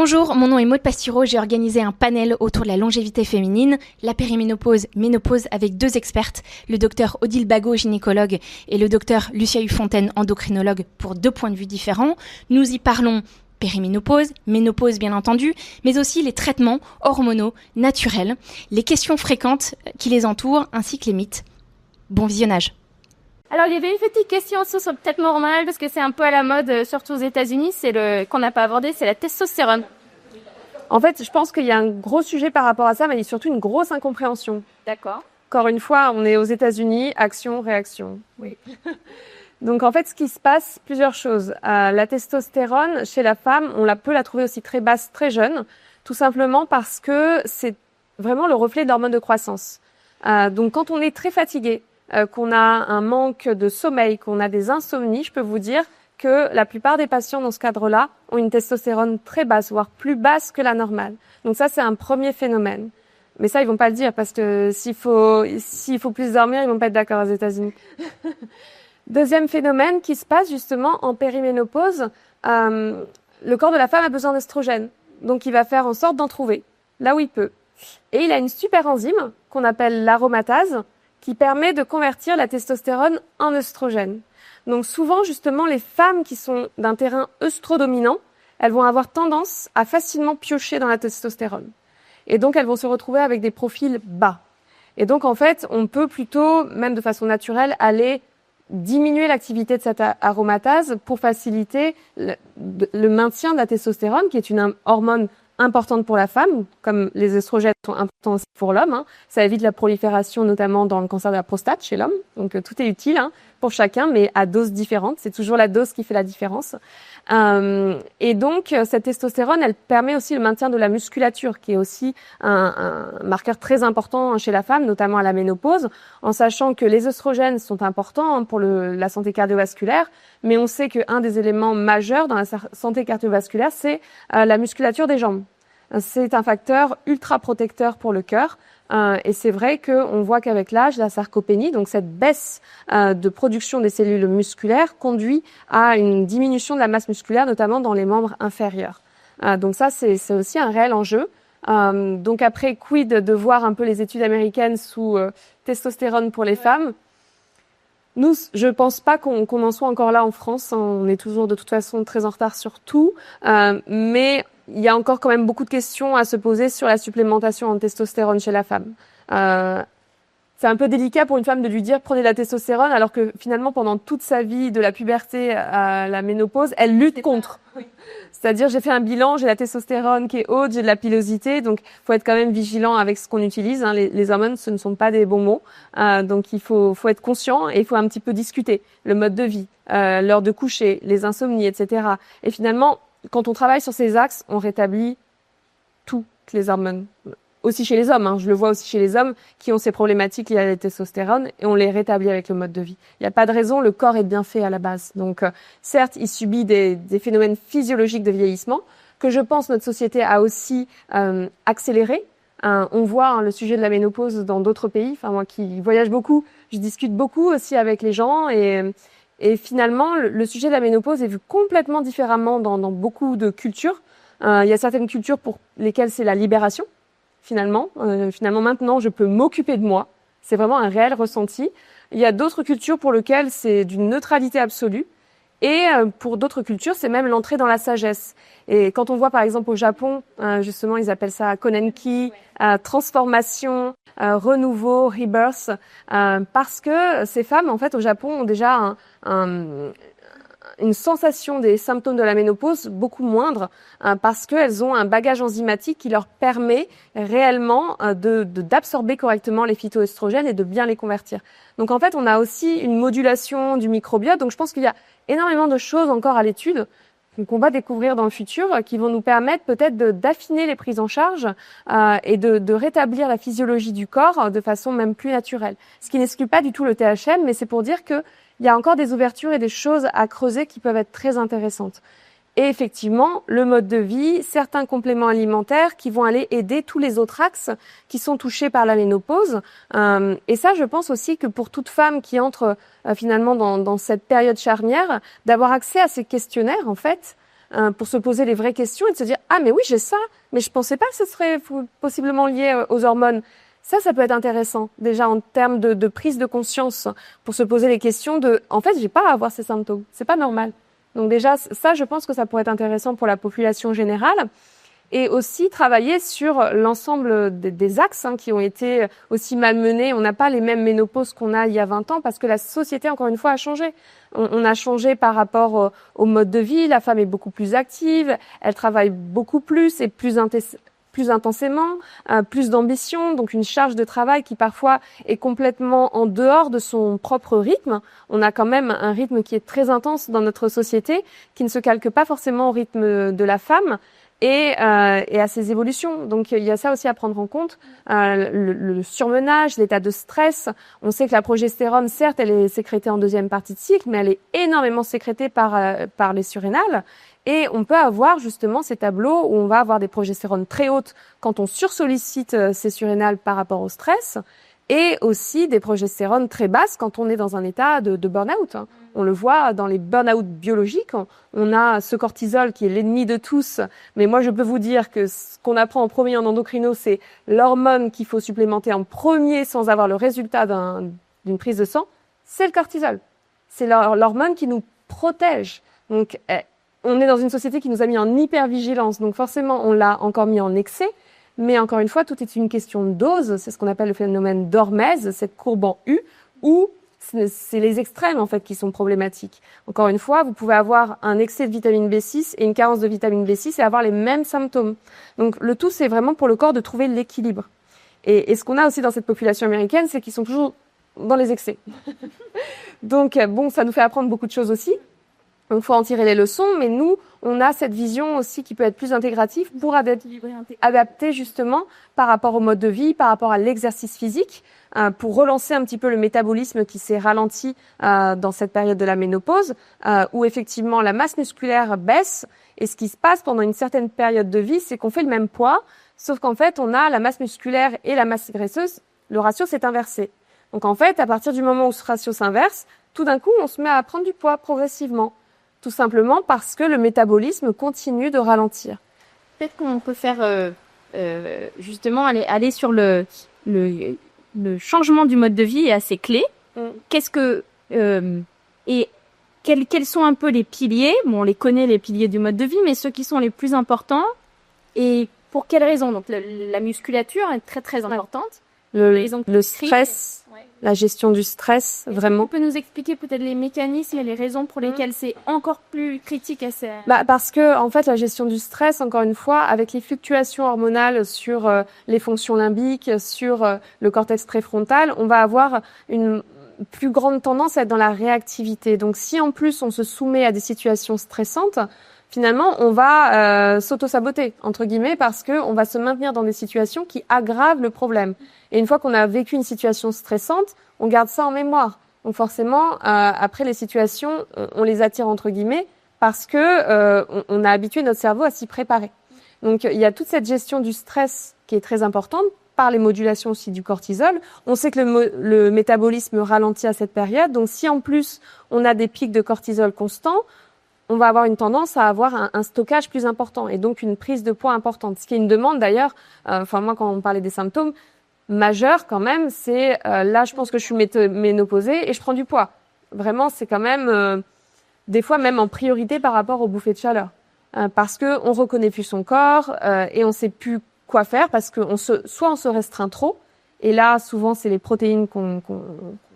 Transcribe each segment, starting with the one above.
Bonjour, mon nom est Maude Pastureau, j'ai organisé un panel autour de la longévité féminine, la périménopause, ménopause avec deux expertes, le docteur Odile Bagot, gynécologue, et le docteur Lucia Hufontaine, endocrinologue, pour deux points de vue différents. Nous y parlons périménopause, ménopause bien entendu, mais aussi les traitements hormonaux naturels, les questions fréquentes qui les entourent, ainsi que les mythes. Bon visionnage. Alors, il y avait une petite question aussi sur le traitement hormonal, parce que c'est un peu à la mode, surtout aux États-Unis, qu'on n'a pas abordé, c'est la testostérone. En fait, je pense qu'il y a un gros sujet par rapport à ça, mais il y a surtout une grosse incompréhension. D'accord. Encore une fois, on est aux États-Unis, action, réaction. Oui. Donc, en fait, ce qui se passe, plusieurs choses. La testostérone, chez la femme, peut la trouver aussi très basse, très jeune, tout simplement parce que c'est vraiment le reflet d'hormones de croissance. Donc, quand on est très fatigué, qu'on a un manque de sommeil, qu'on a des insomnies, je peux vous dire que la plupart des patients dans ce cadre-là ont une testostérone très basse, voire plus basse que la normale. Donc ça, c'est un premier phénomène. Mais ça, ils vont pas le dire parce que s'il faut plus dormir, ils vont pas être d'accord aux États-Unis. Deuxième phénomène qui se passe justement en périménopause, le corps de la femme a besoin d'estrogène. Donc il va faire en sorte d'en trouver là où il peut. Et il a une super enzyme qu'on appelle l'aromatase, qui permet de convertir la testostérone en œstrogène. Donc souvent, justement, les femmes qui sont d'un terrain œstrodominant, elles vont avoir tendance à facilement piocher dans la testostérone. Et donc, elles vont se retrouver avec des profils bas. Et donc, en fait, on peut plutôt, même de façon naturelle, aller diminuer l'activité de cette aromatase pour faciliter le maintien de la testostérone, qui est une hormone importante pour la femme, comme les œstrogènes sont importants aussi pour l'homme. Ça évite la prolifération, notamment dans le cancer de la prostate chez l'homme. Donc tout est utile pour chacun, mais à doses différentes. C'est toujours la dose qui fait la différence. Et donc cette testostérone, elle permet aussi le maintien de la musculature, qui est aussi un marqueur très important chez la femme, notamment à la ménopause, en sachant que les œstrogènes sont importants pour la santé cardiovasculaire, mais on sait qu'un des éléments majeurs dans la santé cardiovasculaire, c'est la musculature des jambes. C'est un facteur ultra protecteur pour le cœur. Et c'est vrai qu'on voit qu'avec l'âge, la sarcopénie, donc cette baisse de production des cellules musculaires, conduit à une diminution de la masse musculaire, notamment dans les membres inférieurs. Donc ça, c'est aussi un réel enjeu. Donc après, quid de voir un peu les études américaines sous testostérone pour les femmes? Nous, je pense pas qu'on en soit encore là en France. On est toujours de toute façon très en retard sur tout. Mais il y a encore quand même beaucoup de questions à se poser sur la supplémentation en testostérone chez la femme. C'est un peu délicat pour une femme de lui dire prenez de la testostérone alors que finalement pendant toute sa vie de la puberté à la ménopause, elle lutte contre. Oui. C'est-à-dire j'ai fait un bilan, j'ai la testostérone qui est haute, j'ai de la pilosité, donc faut être quand même vigilant avec ce qu'on utilise. Les hormones, ce ne sont pas des bons mots, donc il faut être conscient et il faut un petit peu discuter le mode de vie, l'heure de coucher, les insomnies, etc. Et finalement, quand on travaille sur ces axes, on rétablit toutes les hormones. Aussi chez les hommes, je le vois aussi chez les hommes qui ont ces problématiques liées à la testostérone et on les rétablit avec le mode de vie. Il n'y a pas de raison, le corps est bien fait à la base. Donc certes, il subit des phénomènes physiologiques de vieillissement que je pense notre société a aussi accéléré. On voit le sujet de la ménopause dans d'autres pays. Enfin moi qui voyage beaucoup, je discute beaucoup aussi avec les gens et finalement le sujet de la ménopause est vu complètement différemment dans beaucoup de cultures. Il y a certaines cultures pour lesquelles c'est la libération. Finalement, maintenant, je peux m'occuper de moi. C'est vraiment un réel ressenti. Il y a d'autres cultures pour lesquelles c'est d'une neutralité absolue. Et pour d'autres cultures, c'est même l'entrée dans la sagesse. Et quand on voit, par exemple, au Japon, justement, ils appellent ça Konenki, transformation, renouveau, rebirth, parce que ces femmes, en fait, au Japon, ont déjà une sensation des symptômes de la ménopause beaucoup moindre parce qu'elles ont un bagage enzymatique qui leur permet réellement d'absorber correctement les phytoestrogènes et de bien les convertir. Donc en fait, on a aussi une modulation du microbiote. Donc je pense qu'il y a énormément de choses encore à l'étude qu'on va découvrir dans le futur qui vont nous permettre peut-être d'affiner les prises en charge et de rétablir la physiologie du corps de façon même plus naturelle. Ce qui n'exclut pas du tout le THM, mais c'est pour dire que il y a encore des ouvertures et des choses à creuser qui peuvent être très intéressantes. Et effectivement, le mode de vie, certains compléments alimentaires qui vont aller aider tous les autres axes qui sont touchés par la ménopause. Et ça, je pense aussi que pour toute femme qui entre finalement dans cette période charnière, d'avoir accès à ces questionnaires, en fait, pour se poser les vraies questions et de se dire « Ah, mais oui, j'ai ça, mais je pensais pas que ce serait possiblement lié aux hormones. » Ça peut être intéressant, déjà en termes de prise de conscience, pour se poser les questions de « En fait, j'ai pas à avoir ces symptômes, c'est pas normal. » Donc déjà, ça, je pense que ça pourrait être intéressant pour la population générale. Et aussi travailler sur l'ensemble des axes qui ont été aussi malmenés. On n'a pas les mêmes ménopauses qu'on a il y a 20 ans parce que la société, encore une fois, a changé. On a changé par rapport au mode de vie. La femme est beaucoup plus active, elle travaille beaucoup plus et plus intensément, plus d'ambition, donc une charge de travail qui parfois est complètement en dehors de son propre rythme. On a quand même un rythme qui est très intense dans notre société, qui ne se calque pas forcément au rythme de la femme. Et à ses évolutions. Donc il y a ça aussi à prendre en compte, le surmenage, l'état de stress. On sait que la progestérone, certes, elle est sécrétée en deuxième partie de cycle, mais elle est énormément sécrétée par les surrénales. Et on peut avoir justement ces tableaux où on va avoir des progestérones très hautes quand on sursollicite ces surrénales par rapport au stress, et aussi des progestérones très basses quand on est dans un état de burn-out. On le voit dans les burn-out biologiques. On a ce cortisol qui est l'ennemi de tous. Mais moi, je peux vous dire que ce qu'on apprend en premier en endocrino, c'est l'hormone qu'il faut supplémenter en premier sans avoir le résultat d'une prise de sang. C'est le cortisol. C'est l'hormone qui nous protège. Donc, on est dans une société qui nous a mis en hypervigilance. Donc, forcément, on l'a encore mis en excès. Mais encore une fois, tout est une question de dose. C'est ce qu'on appelle le phénomène d'hormèse, cette courbe en U, où c'est les extrêmes en fait qui sont problématiques. Encore une fois, vous pouvez avoir un excès de vitamine B6 et une carence de vitamine B6 et avoir les mêmes symptômes. Donc le tout, c'est vraiment pour le corps de trouver l'équilibre. Et ce qu'on a aussi dans cette population américaine, c'est qu'ils sont toujours dans les excès. Donc bon, ça nous fait apprendre beaucoup de choses aussi. Donc, faut en tirer les leçons, mais nous, on a cette vision aussi qui peut être plus intégrative pour adapter justement par rapport au mode de vie, par rapport à l'exercice physique, pour relancer un petit peu le métabolisme qui s'est ralenti dans cette période de la ménopause, où effectivement la masse musculaire baisse. Et ce qui se passe pendant une certaine période de vie, c'est qu'on fait le même poids, sauf qu'en fait, on a la masse musculaire et la masse graisseuse, le ratio s'est inversé. Donc en fait, à partir du moment où ce ratio s'inverse, tout d'un coup, on se met à prendre du poids progressivement. Tout simplement parce que le métabolisme continue de ralentir. Peut-être qu'on peut faire justement aller sur le changement du mode de vie et à ses clés. Qu'est-ce que et quels sont un peu les piliers? Bon, on les connaît, les piliers du mode de vie, mais ceux qui sont les plus importants et pour quelles raisons? Donc la musculature est très très importante. Le stress, la gestion du stress, vraiment. Tu peux nous expliquer peut-être les mécanismes et les raisons pour lesquelles c'est encore plus critique à ces... Parce que en fait, la gestion du stress, encore une fois, avec les fluctuations hormonales sur les fonctions limbiques, sur le cortex préfrontal, on va avoir une plus grande tendance à être dans la réactivité. Donc, si en plus on se soumet à des situations stressantes, finalement, on va s'auto-saboter, entre guillemets, parce que on va se maintenir dans des situations qui aggravent le problème. Et une fois qu'on a vécu une situation stressante, on garde ça en mémoire. Donc forcément, après les situations, on les attire, entre guillemets, parce que on a habitué notre cerveau à s'y préparer. Donc il y a toute cette gestion du stress qui est très importante, par les modulations aussi du cortisol. On sait que le métabolisme ralentit à cette période. Donc si en plus, on a des pics de cortisol constants, on va avoir une tendance à avoir un stockage plus important et donc une prise de poids importante. Ce qui est une demande d'ailleurs, moi quand on parlait des symptômes majeurs quand même, c'est là je pense que je suis ménopausée et je prends du poids. Vraiment c'est quand même des fois même en priorité par rapport aux bouffées de chaleur. Parce que on reconnaît plus son corps et on sait plus quoi faire parce que soit on se restreint trop et là souvent c'est les protéines qu'on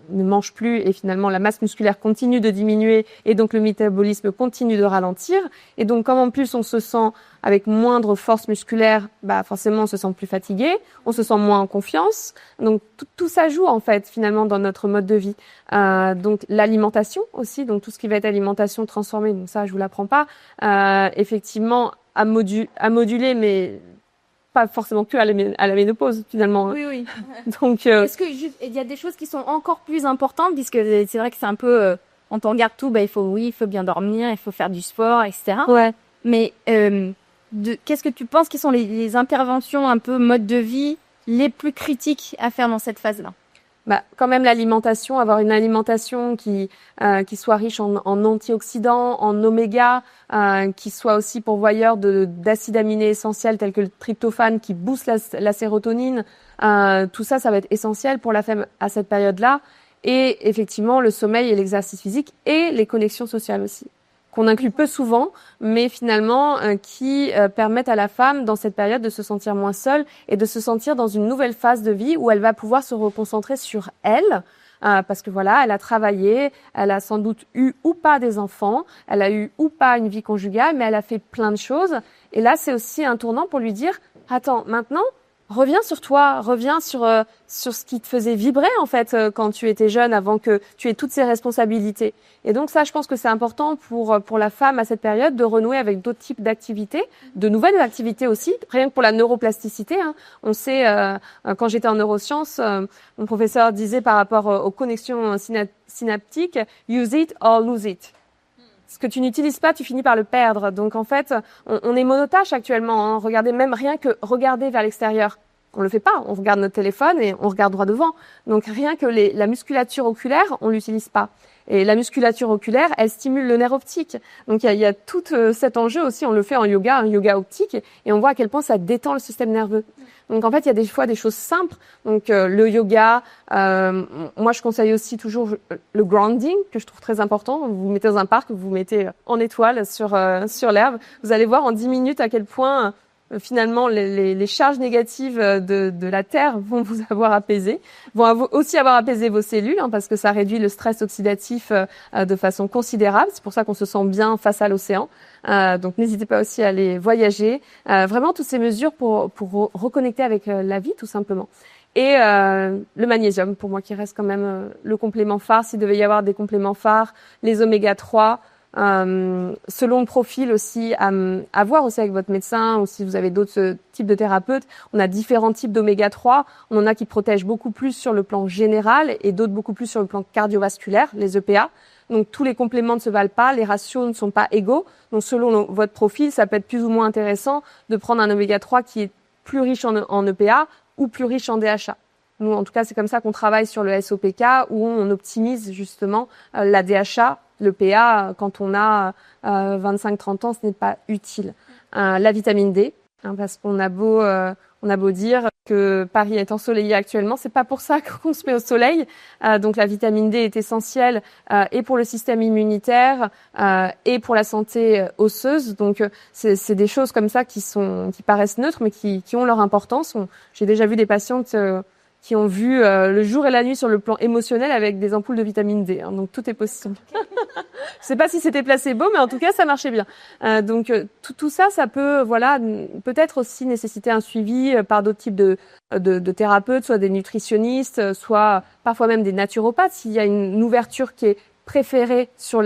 ne mange plus et finalement la masse musculaire continue de diminuer et donc le métabolisme continue de ralentir et donc comme en plus on se sent avec moindre force musculaire, forcément on se sent plus fatigué, on se sent moins en confiance, donc tout ça joue en fait finalement dans notre mode de vie. Donc l'alimentation aussi, donc tout ce qui va être alimentation transformée, donc ça je vous l'apprends pas, effectivement à moduler mais pas forcément que à la ménopause finalement. Oui. Donc est-ce que il y a des choses qui sont encore plus importantes puisque c'est vrai que c'est un peu quand on regarde tout, il faut bien dormir, il faut faire du sport, etc. Ouais. Mais qu'est-ce que tu penses qui sont les interventions un peu mode de vie les plus critiques à faire dans cette phase-là? quand même l'alimentation, avoir une alimentation qui soit riche en antioxydants, en oméga, qui soit aussi pourvoyeur d'acides aminés essentiels tels que le tryptophane qui booste la sérotonine. Tout ça, ça va être essentiel pour la femme à cette période-là. Et effectivement, le sommeil et l'exercice physique et les connexions sociales aussi, qu'on inclut peu souvent, mais finalement qui permettent à la femme dans cette période de se sentir moins seule et de se sentir dans une nouvelle phase de vie où elle va pouvoir se reconcentrer sur elle, parce que voilà, elle a travaillé, elle a sans doute eu ou pas des enfants, elle a eu ou pas une vie conjugale, mais elle a fait plein de choses. Et là, c'est aussi un tournant pour lui dire, attends, maintenant, reviens sur toi, reviens sur ce qui te faisait vibrer en fait quand tu étais jeune, avant que tu aies toutes ces responsabilités. Et donc ça, je pense que c'est important pour la femme à cette période de renouer avec d'autres types d'activités, de nouvelles activités aussi, rien que pour la neuroplasticité. Hein. On sait, quand j'étais en neurosciences, mon professeur disait par rapport aux connexions synaptiques, use it or lose it. Ce que tu n'utilises pas, tu finis par le perdre. Donc en fait, on est monotâche actuellement. Hein. Regardez, même rien que regarder vers l'extérieur. On le fait pas. On regarde notre téléphone et on regarde droit devant. Donc rien que la musculature oculaire, on l'utilise pas. Et la musculature oculaire, elle stimule le nerf optique. Donc il y a tout cet enjeu aussi. On le fait en yoga, un yoga optique, et on voit à quel point ça détend le système nerveux. Donc en fait, il y a des fois des choses simples. Donc le yoga, moi je conseille aussi toujours le grounding, que je trouve très important. Vous vous mettez dans un parc, vous vous mettez en étoile sur l'herbe. Vous allez voir en 10 minutes à quel point finalement les charges négatives de la Terre vont vous avoir apaisé, vont aussi avoir apaisé vos cellules, hein, parce que ça réduit le stress oxydatif de façon considérable. C'est pour ça qu'on se sent bien face à l'océan. Donc n'hésitez pas aussi à aller voyager. Vraiment toutes ces mesures pour reconnecter avec la vie tout simplement. Et le magnésium, pour moi, qui reste quand même le complément phare. S'il devait y avoir des compléments phares, les oméga 3, selon le profil aussi, à voir aussi avec votre médecin, ou si vous avez d'autres types de thérapeutes. On a différents types d'oméga 3. On en a qui protègent beaucoup plus sur le plan général et d'autres beaucoup plus sur le plan cardiovasculaire, les EPA. Donc tous les compléments ne se valent pas, les ratios ne sont pas égaux. Donc selon votre profil, ça peut être plus ou moins intéressant de prendre un oméga 3 qui est plus riche en EPA ou plus riche en DHA. Nous, en tout cas, c'est comme ça qu'on travaille sur le SOPK, où on optimise justement la DHA. Le PA, quand on a 25-30 ans, ce n'est pas utile. La vitamine D, hein, parce qu'on a beau dire que Paris est ensoleillé actuellement, c'est pas pour ça qu'on se met au soleil. Donc la vitamine D est essentielle et pour le système immunitaire et pour la santé osseuse. Donc c'est des choses comme ça qui paraissent neutres, mais qui ont leur importance. J'ai déjà vu des patientes qui ont vu le jour et la nuit sur le plan émotionnel avec des ampoules de vitamine D. Hein, donc tout est possible. Je sais pas si c'était placebo, mais en tout cas ça marchait bien. Donc tout ça, ça peut, voilà, peut-être aussi nécessiter un suivi par d'autres types de thérapeutes, soit des nutritionnistes, soit parfois même des naturopathes, s'il y a une ouverture qui est préférée sur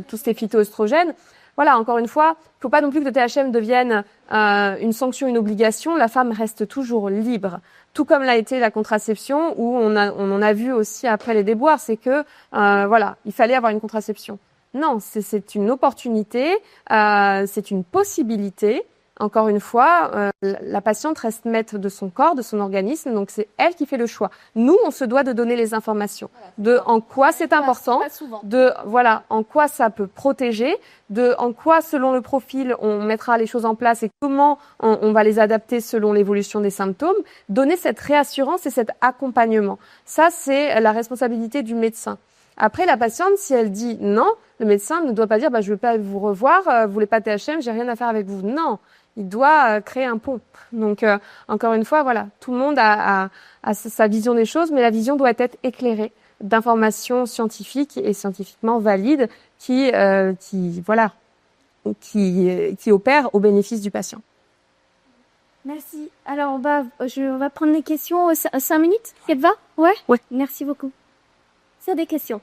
tous ces phytoestrogènes. Voilà, encore une fois, il faut pas non plus que le THM devienne une sanction, une obligation. La femme reste toujours libre. Tout comme l'a été la contraception, où on en a vu aussi après les déboires, c'est que voilà, il fallait avoir une contraception. Non, c'est une opportunité, c'est une possibilité. Encore une fois, la patiente reste maître de son corps, de son organisme, donc c'est elle qui fait le choix. Nous, on se doit de donner les informations de en quoi c'est important, de voilà, en quoi ça peut protéger, de en quoi, selon le profil, on mettra les choses en place et comment on va les adapter selon l'évolution des symptômes. Donner cette réassurance et cet accompagnement. Ça, c'est la responsabilité du médecin. Après, la patiente, si elle dit non, le médecin ne doit pas dire je ne veux pas vous revoir, vous voulez pas THM, j'ai rien à faire avec vous. Non, il doit créer un pont. Donc, encore une fois, voilà, tout le monde a sa vision des choses, mais la vision doit être éclairée d'informations scientifiques et scientifiquement valides qui opèrent au bénéfice du patient. Merci. Alors, on va prendre les questions 5 minutes. Ça te va? Ouais? Ouais. Merci beaucoup. C'est des questions.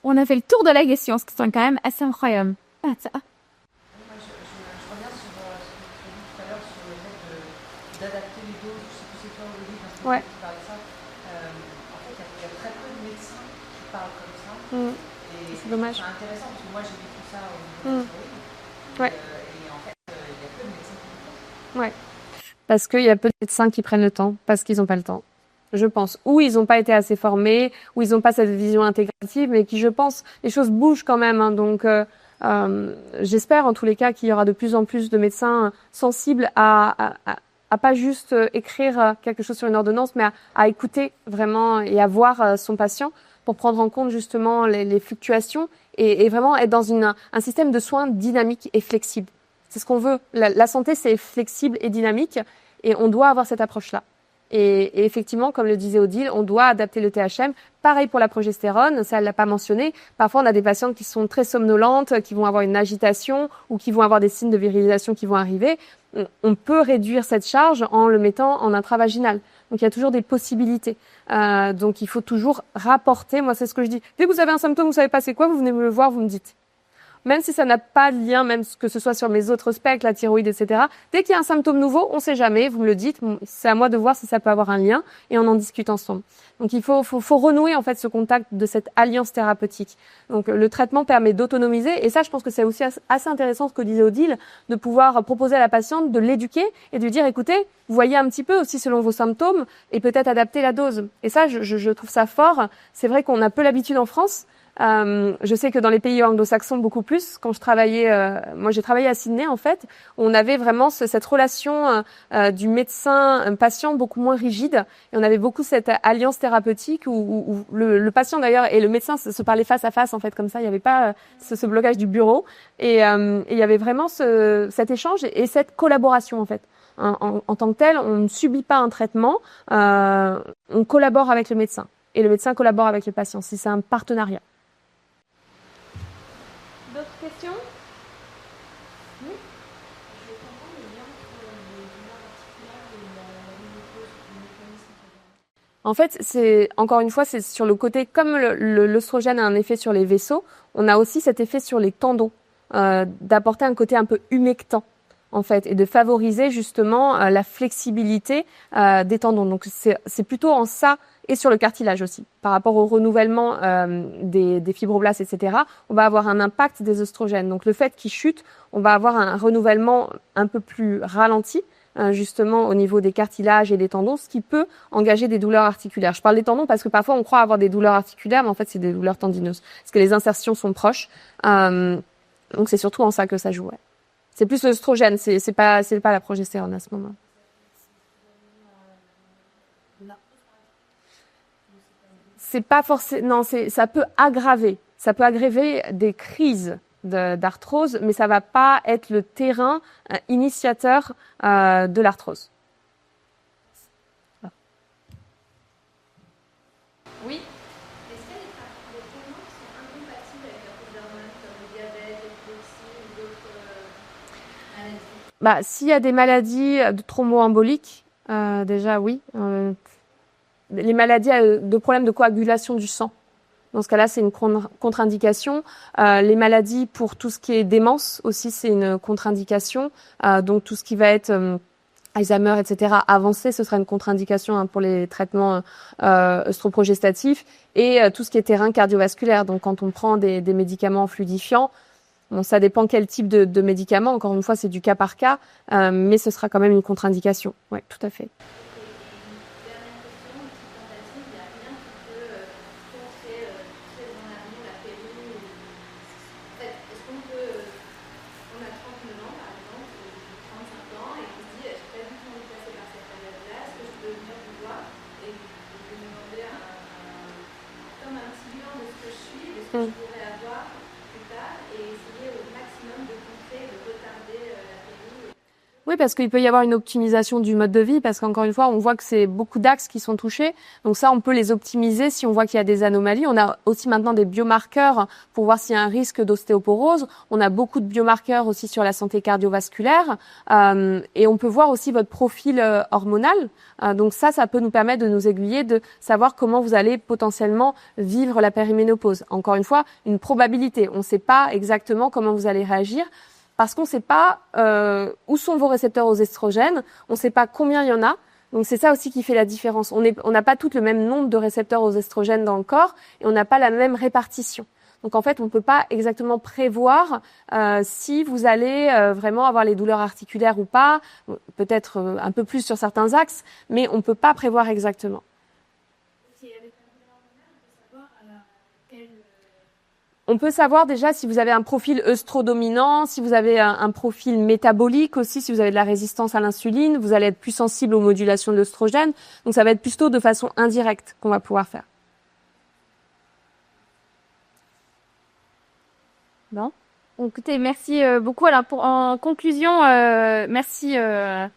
On a fait le tour de la question, ce qui est quand même assez incroyable. Ah, ça. Je reviens sur ce que tu as dit tout à l'heure sur le fait d'adapter les doses. Je sais plus c'est toi, Olivier, parce que tu parles de ça. En fait, il y a très peu de médecins qui parlent comme ça. Et c'est dommage. C'est intéressant parce que moi j'ai vécu ça au niveau de la thyroïde. Et en fait, il y a peu de médecins qui le font. Ouais. Parce qu'il y a peu de médecins qui prennent le temps, parce qu'ils n'ont pas le temps. je pense, ou ils n'ont pas été assez formés, ou ils n'ont pas cette vision intégrative, mais qui, je pense, les choses bougent quand même. Hein, donc, j'espère en tous les cas qu'il y aura de plus en plus de médecins sensibles à pas juste écrire quelque chose sur une ordonnance, mais à écouter vraiment et à voir son patient pour prendre en compte justement les fluctuations et vraiment être dans un système de soins dynamique et flexible. C'est ce qu'on veut. La santé, c'est flexible et dynamique et on doit avoir cette approche-là. Et effectivement, comme le disait Odile, on doit adapter le THM. Pareil pour la progestérone, ça elle l'a pas mentionné. Parfois, on a des patientes qui sont très somnolentes, qui vont avoir une agitation ou qui vont avoir des signes de virilisation qui vont arriver. On peut réduire cette charge en le mettant en intravaginal. Donc, il y a toujours des possibilités. Donc, il faut toujours rapporter. Moi, c'est ce que je dis. Dès que vous avez un symptôme, vous savez pas c'est quoi, vous venez me le voir, vous me dites. Même si ça n'a pas de lien, même que ce soit sur mes autres spectres, la thyroïde, etc. Dès qu'il y a un symptôme nouveau, on sait jamais, vous me le dites, c'est à moi de voir si ça peut avoir un lien et on en discute ensemble. Donc il faut renouer en fait ce contact de cette alliance thérapeutique. Donc le traitement permet d'autonomiser et ça je pense que c'est aussi assez intéressant ce que disait Odile, de pouvoir proposer à la patiente de l'éduquer et de lui dire écoutez, vous voyez un petit peu aussi selon vos symptômes et peut-être adapter la dose. Et ça je trouve ça fort. C'est vrai qu'on a peu l'habitude en France. Je sais que dans les pays anglo-saxons beaucoup plus. Quand je travaillais, moi j'ai travaillé à Sydney en fait, on avait vraiment cette relation du médecin-patient beaucoup moins rigide et on avait beaucoup cette alliance thérapeutique où le patient d'ailleurs et le médecin se parlaient face à face en fait comme ça. Il n'y avait pas ce blocage du bureau et il y avait vraiment cet échange et cette collaboration en fait. En tant que tel, on ne subit pas un traitement, on collabore avec le médecin et le médecin collabore avec le patient. C'est un partenariat. D'autres questions? Oui. Je comprends le lien entre les douleurs articulaires et la ménopause, le mécanisme. En fait, c'est encore une fois, c'est sur le côté, comme l'œstrogène a un effet sur les vaisseaux, on a aussi cet effet sur les tendons, d'apporter un côté un peu humectant en fait, et de favoriser justement la flexibilité des tendons. Donc c'est plutôt en ça et sur le cartilage aussi. Par rapport au renouvellement des fibroblastes, etc., on va avoir un impact des œstrogènes. Donc le fait qu'ils chutent, on va avoir un renouvellement un peu plus ralenti, justement au niveau des cartilages et des tendons, ce qui peut engager des douleurs articulaires. Je parle des tendons parce que parfois on croit avoir des douleurs articulaires, mais en fait c'est des douleurs tendineuses, parce que les insertions sont proches. Donc c'est surtout en ça que ça joue. Ouais. C'est plus l'œstrogène, c'est pas la progestérone à ce moment. C'est pas forcément, non, ça peut aggraver des crises d'arthrose, mais ça va pas être le terrain initiateur de l'arthrose. Oui. Est-ce qu'il y a des traitements qui sont incompatibles avec la prise d'hormones, comme le diabète, l'épilepsie ou d'autres maladies? S'il y a des maladies de thromboemboliques, déjà oui. Les maladies de problèmes de coagulation du sang. Dans ce cas-là, c'est une contre-indication. Les maladies pour tout ce qui est démence aussi, c'est une contre-indication. Donc tout ce qui va être Alzheimer, etc. avancé, ce sera une contre-indication pour les traitements œstroprogestatifs. Et tout ce qui est terrain cardiovasculaire. Donc quand on prend des médicaments fluidifiants, bon, ça dépend quel type de médicament. Encore une fois, c'est du cas par cas, mais ce sera quand même une contre-indication. Oui, tout à fait. Oui, parce qu'il peut y avoir une optimisation du mode de vie, parce qu'encore une fois, on voit que c'est beaucoup d'axes qui sont touchés. Donc ça, on peut les optimiser si on voit qu'il y a des anomalies. On a aussi maintenant des biomarqueurs pour voir s'il y a un risque d'ostéoporose. On a beaucoup de biomarqueurs aussi sur la santé cardiovasculaire. Et on peut voir aussi votre profil hormonal. Donc ça peut nous permettre de nous aiguiller, de savoir comment vous allez potentiellement vivre la périménopause. Encore une fois, une probabilité. On ne sait pas exactement comment vous allez réagir. Parce qu'on ne sait pas où sont vos récepteurs aux estrogènes, on ne sait pas combien il y en a. Donc c'est ça aussi qui fait la différence. On n'a pas tous le même nombre de récepteurs aux estrogènes dans le corps et on n'a pas la même répartition. Donc en fait, on ne peut pas exactement prévoir si vous allez vraiment avoir les douleurs articulaires ou pas, peut-être un peu plus sur certains axes, mais on ne peut pas prévoir exactement. On peut savoir déjà si vous avez un profil œstrodominant, si vous avez un profil métabolique aussi, si vous avez de la résistance à l'insuline, vous allez être plus sensible aux modulations de l'œstrogène. Donc ça va être plutôt de façon indirecte qu'on va pouvoir faire. Bon. Écoutez, merci beaucoup. Alors, en conclusion, merci à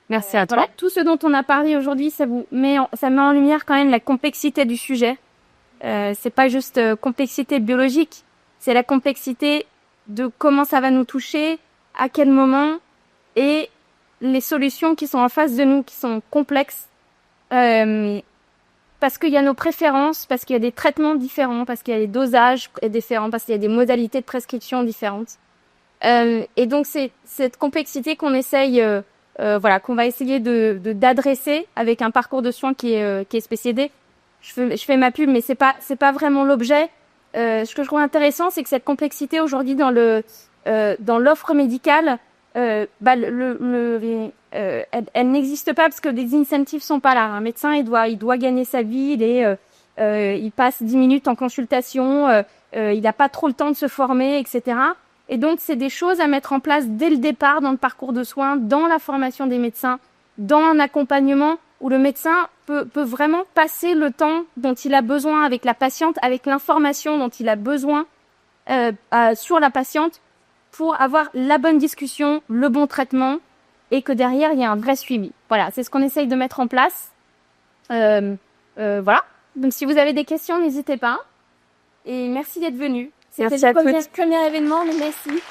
toi. Voilà, tout ce dont on a parlé aujourd'hui, ça met en lumière quand même la complexité du sujet. C'est pas juste complexité biologique, c'est la complexité de comment ça va nous toucher, à quel moment, et les solutions qui sont en face de nous, qui sont complexes. Parce qu'il y a nos préférences, parce qu'il y a des traitements différents, parce qu'il y a des dosages différents, parce qu'il y a des modalités de prescription différentes. Et donc c'est cette complexité qu'on essaye, qu'on va essayer d'adresser avec un parcours de soins qui est spécialisé. Je fais ma pub, mais c'est pas vraiment l'objet. Ce que je trouve intéressant, c'est que cette complexité aujourd'hui dans l'offre médicale, elle n'existe pas parce que les incentives sont pas là. Un médecin, il doit gagner sa vie, il passe 10 minutes en consultation, il n'a pas trop le temps de se former, etc. Et donc, c'est des choses à mettre en place dès le départ dans le parcours de soins, dans la formation des médecins, dans un accompagnement où le médecin peut vraiment passer le temps dont il a besoin avec la patiente, avec l'information dont il a besoin sur la patiente pour avoir la bonne discussion, le bon traitement et que derrière, il y a un vrai suivi. Voilà, c'est ce qu'on essaye de mettre en place. Voilà. Donc, si vous avez des questions, n'hésitez pas. Et merci d'être venus. C'était le premier événement, mais merci.